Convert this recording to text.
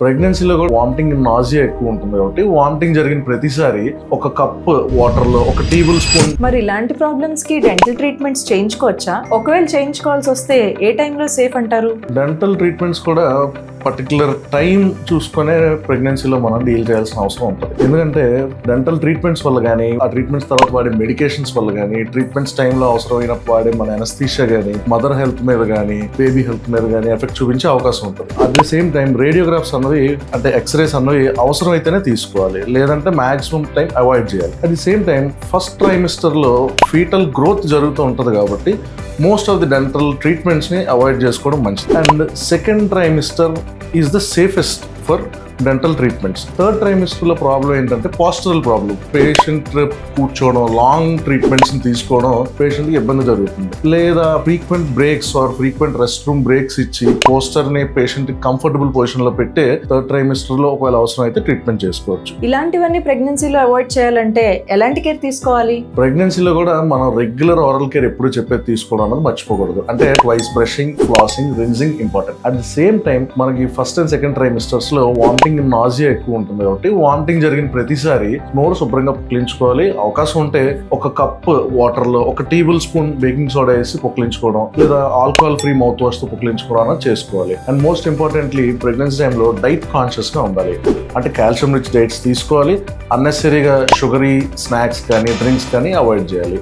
ప్రెగ్నెన్సీలో కూడా vomiting nausea ఎక్కువ ఉంటుంది కాబట్టి వామిటింగ్ జరిగిన ప్రతిసారి ఒక కప్ వాటర్ లో ఒక టేబుల్ స్పూన్. మరి ఇలాంటి ప్రాబ్లమ్స్ కి డెంటల్ ట్రీట్మెంట్స్ చేయించుకోవచ్చా? ఒకవేళ చేయించుకోవాల్సి వస్తే ఏ టైంలో సేఫ్ అంటారు? డెంటల్ ట్రీట్మెంట్స్ కూడా పర్టికులర్ టైం చూసుకునే ప్రెగ్నెన్సీలో మనం డీల్ చేయాల్సిన అవసరం ఉంటుంది. ఎందుకంటే డెంటల్ ట్రీట్మెంట్స్ వల్ల కానీ, ఆ ట్రీట్మెంట్స్ తర్వాత వాడే మెడికేషన్స్ వల్ల కానీ, ట్రీట్మెంట్స్ టైంలో అవసరమైనప్పుడు వాడే మన అనస్థీషియా కానీ, మదర్ హెల్త్ మీద కానీ, బేబీ హెల్త్ మీద కానీ ఎఫెక్ట్ చూపించే అవకాశం ఉంటుంది. అట్ ది సేమ్ టైం రేడియోగ్రాఫ్స్ అన్నవి, అంటే ఎక్స్రేస్ అన్నవి అవసరమైతేనే తీసుకోవాలి, లేదంటే మాక్సిమం టైం అవాయిడ్ చేయాలి. At the same time first trimester లో ఫీటల్ గ్రోత్ జరుగుతూ ఉంటుంది కాబట్టి most of the dental treatments ని అవాయిడ్ చేసుకోవడం మంచిది. And second trimester is the safest for dental treatments. Third trimester లో ప్రాబ్లం ఏంటంటే పోస్టరల్ ప్రాబ్లం. పేషెంట్ కూర్చోవడం, లాంగ్ ట్రీట్మెంట్స్ తీసుకోవడం పేషెంట్ కి ఇబ్బంది జరుగుతుంది. లేదా frequent brakes are frequent rest room breaks ఇచ్చి పోస్టర్ ని పేషెంట్ కంఫర్టబుల్ పొజిషన్ లో పెట్టి థర్డ్ ట్రైమిస్టర్ లో ఒకవేళ అవసరం అయితే ట్రీట్మెంట్ చేసుకోవచ్చు. ఇలాంటివన్నీ ప్రెగ్నెన్సీలో అవాయిడ్ చేయాలంటే ఎలాంటి కేర్ తీసుకోవాలి? ప్రెగ్నెన్సీలో కూడా మనం రెగ్యులర్ ఓరల్ కేర్ ఎప్పుడు చెప్పేది తీసుకోవడం అనేది మర్చిపోకూడదు. అంటే twice brushing, flossing, rinsing important. At the same time మనకి ఫస్ట్ అండ్ సెకండ్ ట్రైమిస్టర్స్ లో వామిటింగ్ నాజియా ఎక్కువ ఉంటుంది కాబట్టి వామిటింగ్ జరిగిన ప్రతిసారి నోరు శుభ్రంగా పుక్కిలించుకోవాలి. అవకాశం ఉంటే ఒక కప్ వాటర్ లో ఒక టేబుల్ స్పూన్ బేకింగ్ సోడా వేసి పుక్కిలించుకోవడం, లేదా ఆల్కహాల్ ఫ్రీ మౌత్ వాష్ తో పుక్కిలించుకోవడం చేసుకోవాలి. అండ్ మోస్ట్ ఇంపార్టెంట్లీ ప్రెగ్నెన్సీ టైంలో డైట్ కాన్షియస్ గా ఉండాలి. అంటే కాల్షియం రిచ్ డైట్స్ తీసుకోవాలి. అన్నెసరీగా షుగరీ స్నాక్స్ కానీ, డ్రింక్స్ కానీ అవాయిడ్ చేయాలి.